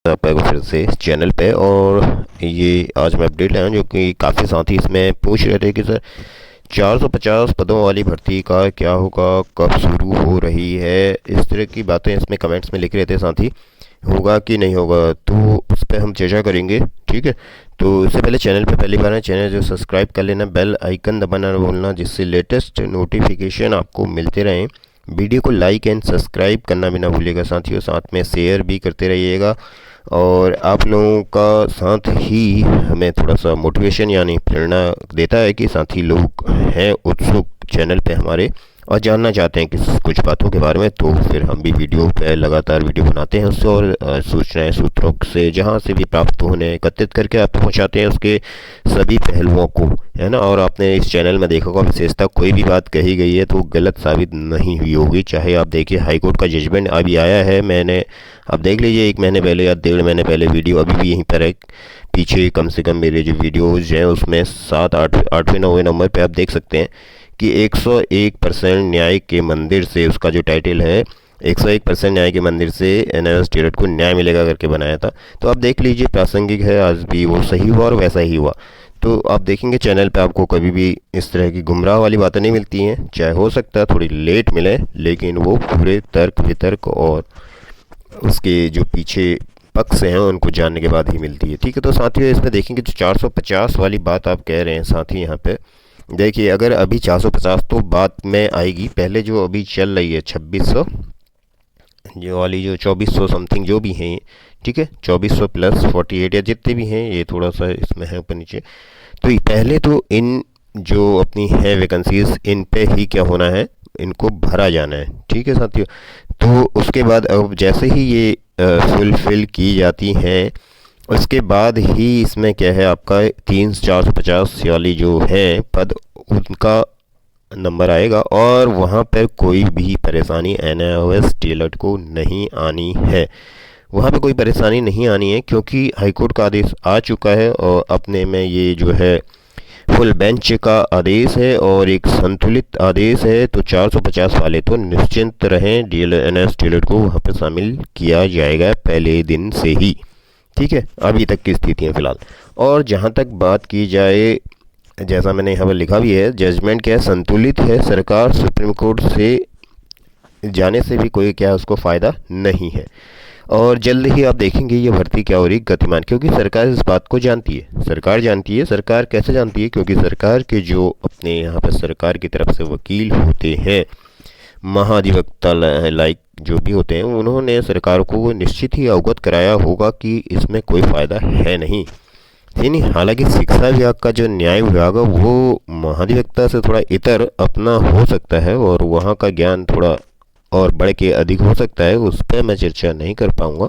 आपका फिर से चैनल पे। और ये आज मैं अपडेट लाया हूं, जो कि काफ़ी साथी इसमें पूछ रहे थे कि सर 450 पदों वाली भर्ती का क्या होगा, कब शुरू हो रही है, इस तरह की बातें इसमें कमेंट्स में लिख रहे थे साथी। होगा कि नहीं होगा तो उस पर हम चर्चा करेंगे। ठीक है, तो इससे पहले चैनल पे पहली बार है, चैनल जो सब्सक्राइब कर लेना, बेल आइकन दबाना ना भूलना, जिससे लेटेस्ट नोटिफिकेशन आपको मिलते रहें। वीडियो को लाइक एंड सब्सक्राइब करना भी ना भूलिएगा साथियों, साथ में शेयर भी करते रहिएगा। और आप लोगों का साथ ही हमें थोड़ा सा मोटिवेशन यानी प्रेरणा देता है कि साथी लोग हैं उत्सुक चैनल पे हमारे और जानना चाहते हैं कि कुछ बातों के बारे में। तो फिर हम भी वीडियो पे लगातार वीडियो बनाते हैं उससे, और सूचनाएं सूत्रों से जहाँ से भी प्राप्त होने एकत्रित करके आप पहुँचाते हैं उसके सभी पहलुओं को, है ना। और आपने इस चैनल में देखा होगा, विशेषता कोई भी बात कही गई है तो गलत साबित नहीं हुई होगी। चाहे आप देखिए हाईकोर्ट का जजमेंट अभी आया है, मैंने आप देख लीजिए 1 महीने पहले या 1.5 महीने पहले वीडियो अभी भी यहीं पर है पीछे, कम से कम मेरे जो वीडियोज़ हैं उसमें 7 8वें 9वें नंबर पे आप देख सकते हैं कि 101% न्याय के मंदिर से, उसका जो टाइटल है 101% न्याय के मंदिर से एनएस टेरर को न्याय मिलेगा करके बनाया था। तो आप देख लीजिए, प्रासंगिक है, आज भी वो सही हुआ और वैसा ही हुआ। तो आप देखेंगे चैनल पे आपको कभी भी इस तरह की गुमराह वाली बातें नहीं मिलती हैं, चाहे हो सकता है थोड़ी लेट मिले, लेकिन वो पूरे तर्क वितर्क और उसके जो पीछे पक्ष हैं उनको जानने के बाद ही मिलती है। ठीक है, तो साथियों इसमें देखेंगे जो 450 वाली बात आप कह रहे हैं साथी, यहाँ पे देखिए अगर अभी 450 तो बाद में आएगी, पहले जो अभी चल रही है 2600 जो वाली, जो 2400 समथिंग जो भी हैं, ठीक है 2400 प्लस 48 या जितने भी हैं, ये थोड़ा सा इसमें है ऊपर नीचे। तो ये पहले तो इन जो अपनी है वैकेंसीज, इन पे ही क्या होना है, इनको भरा जाना है। ठीक है साथियों, तो उसके बाद अब जैसे ही ये फुलफिल की जाती हैं, उसके बाद ही इसमें क्या है आपका 450 वाली जो है पद, उनका नंबर आएगा। और वहाँ पर कोई भी परेशानी एनआईओएस टेलर को नहीं आनी है, वहाँ पे कोई परेशानी नहीं आनी है, क्योंकि हाईकोर्ट का आदेश आ चुका है और अपने में ये जो है फुल बेंच का आदेश है और एक संतुलित आदेश है। तो 450 वाले तो निश्चिंत रहें, एनएस टेलर को वहाँ पर शामिल किया जाएगा पहले दिन से ही। ठीक है, अभी तक की स्थिति है फिलहाल। और जहाँ तक बात की जाए, जैसा मैंने यहाँ पर लिखा भी है, जजमेंट क्या है, संतुलित है, सरकार सुप्रीम कोर्ट से जाने से भी कोई क्या उसको फ़ायदा नहीं है। और जल्द ही आप देखेंगे ये भर्ती क्या हो रही गतिमान, क्योंकि सरकार इस बात को जानती है। सरकार जानती है, सरकार कैसे जानती है, क्योंकि सरकार के जो अपने यहाँ पर सरकार की तरफ से वकील होते हैं, महाधिवक्ता लाइक जो भी होते हैं, उन्होंने सरकार को निश्चित ही अवगत कराया होगा कि इसमें कोई फ़ायदा है नहीं। नहीं, हालांकि शिक्षा विभाग का जो न्याय विभाग है वो महाधिवक्ता से थोड़ा इतर अपना हो सकता है और वहाँ का ज्ञान थोड़ा और बढ़ के अधिक हो सकता है, उस पर मैं चर्चा नहीं कर पाऊँगा।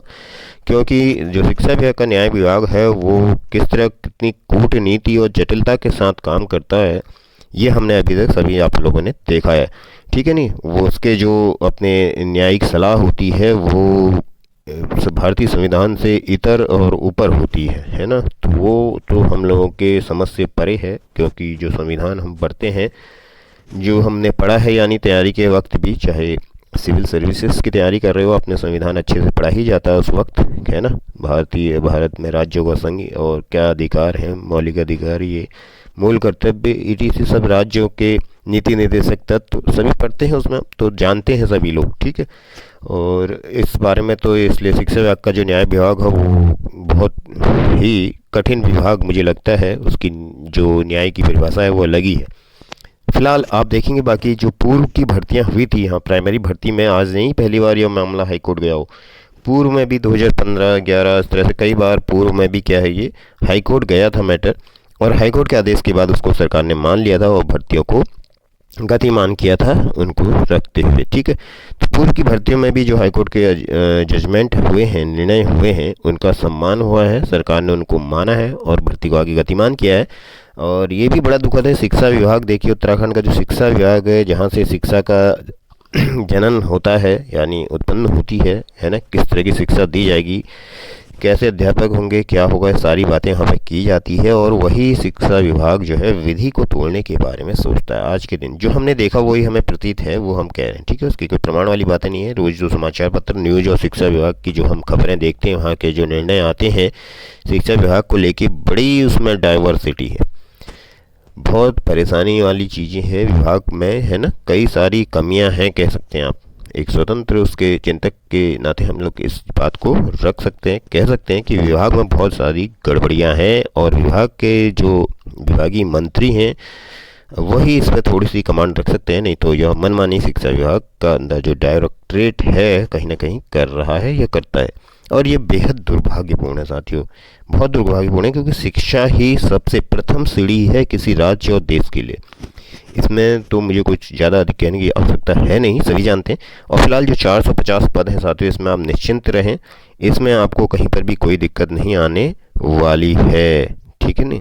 क्योंकि जो शिक्षा विभाग का न्याय विभाग है वो किस तरह कितनी कूटनीति और जटिलता के साथ काम करता है, ये हमने अभी तक सभी आप लोगों ने देखा है। ठीक है, नहीं वो उसके जो अपने न्यायिक सलाह होती है वो भारतीय संविधान से इतर और ऊपर होती है ना। तो वो तो हम लोगों के समझ से परे है, क्योंकि जो संविधान हम पढ़ते हैं, जो हमने पढ़ा है, यानी तैयारी के वक्त भी, चाहे सिविल सर्विसेज की तैयारी कर रहे हो, अपने संविधान अच्छे से पढ़ा ही जाता है उस वक्त, है ना। भारत में राज्यों का संघ और क्या अधिकार है, मौलिक अधिकार, ये मूल कर्तव्य, ईटीसी सब राज्यों के नीति निर्देशक तत्व सभी पढ़ते हैं उसमें, तो जानते हैं सभी लोग। ठीक है, और इस बारे में तो इसलिए शिक्षा विभाग का जो न्याय विभाग है वो बहुत ही कठिन विभाग मुझे लगता है, उसकी जो न्याय की परिभाषा है वो अलग ही है। फिलहाल आप देखेंगे बाकी जो पूर्व की भर्तियां हुई थी, यहाँ प्राइमरी भर्ती में आज नहीं पहली बार यह मामला हाईकोर्ट गया हो, पूर्व में भी 2015-11 इस तरह से कई बार पूर्व में भी क्या है ये हाईकोर्ट गया था मैटर, और हाईकोर्ट के आदेश के बाद उसको सरकार ने मान लिया था और भर्तियों को गतिमान किया था उनको रखते हुए। ठीक है, तो पूर्व की भर्तियों में भी जो हाईकोर्ट के जजमेंट हुए हैं, निर्णय हुए हैं, उनका सम्मान हुआ है, सरकार ने उनको माना है और भर्ती को आगे गतिमान किया है। और ये भी बड़ा दुखद है, शिक्षा विभाग देखिए, उत्तराखंड का जो शिक्षा विभाग है, जहाँ से शिक्षा का जनन होता है यानी उत्पन्न होती है ना, किस तरह की शिक्षा दी जाएगी, कैसे अध्यापक होंगे, क्या होगा, सारी बातें यहाँ पे की जाती है। और वही शिक्षा विभाग जो है विधि को तोड़ने के बारे में सोचता है। आज के दिन जो हमने देखा वही हमें प्रतीत है, वो हम कह रहे हैं, ठीक है। उसकी कोई प्रमाण वाली बातें नहीं है। रोज़ जो समाचार पत्र, न्यूज़ और शिक्षा विभाग की जो हम खबरें देखते हैं, वहाँ के जो निर्णय आते हैं शिक्षा विभाग को लेके, बड़ी उसमें डाइवर्सिटी है, बहुत परेशानी वाली चीज़ें हैं विभाग में, है ना। कई सारी कमियां हैं, कह सकते हैं आप। एक स्वतंत्र उसके चिंतक के नाते हम लोग इस बात को रख सकते हैं, कह सकते हैं कि विभाग में बहुत सारी गड़बड़ियां हैं। और विभाग के जो विभागीय मंत्री हैं वही इस पर थोड़ी सी कमांड रख सकते हैं, नहीं तो यह मनमानी शिक्षा विभाग का अंदर जो डायरेक्टरेट है कहीं ना कहीं कर रहा है या करता है। और ये बेहद दुर्भाग्यपूर्ण है साथियों, बहुत दुर्भाग्यपूर्ण है, क्योंकि शिक्षा ही सबसे प्रथम सीढ़ी है किसी राज्य और देश के लिए। इसमें तो मुझे कुछ ज़्यादा अधिक कहने की आवश्यकता है नहीं, सभी जानते हैं। और फिलहाल जो 450 पद हैं साथियों, इसमें आप निश्चिंत रहें, इसमें आपको कहीं पर भी कोई दिक्कत नहीं आने वाली है, ठीक है नहीं।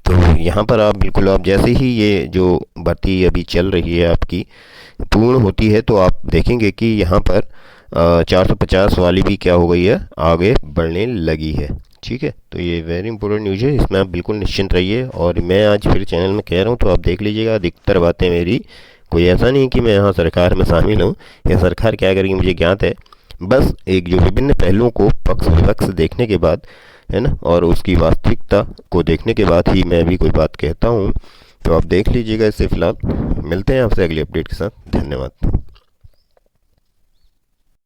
तो यहाँ पर आप बिल्कुल, आप जैसे ही ये जो भर्ती अभी चल रही है आपकी पूर्ण होती है, तो आप देखेंगे कि यहाँ पर 450 वाली भी क्या हो गई है, आगे बढ़ने लगी है, ठीक है। तो ये वेरी इंपॉर्टेंट न्यूज़ है, इसमें आप बिल्कुल निश्चिंत रहिए। और मैं आज फिर चैनल में कह रहा हूँ, तो आप देख लीजिएगा, अधिकतर बातें मेरी, कोई ऐसा नहीं कि मैं यहाँ सरकार में शामिल हूँ या सरकार क्या करेगी मुझे ज्ञात है। बस एक जो विभिन्न पहलुओं को पक्ष विपक्ष देखने के बाद, है ना, और उसकी वास्तविकता को देखने के बाद ही मैं भी कोई बात कहता हूँ। तो आप देख लीजिएगा। इससे फिलहाल मिलते हैं आपसे अगली अपडेट के साथ। धन्यवाद।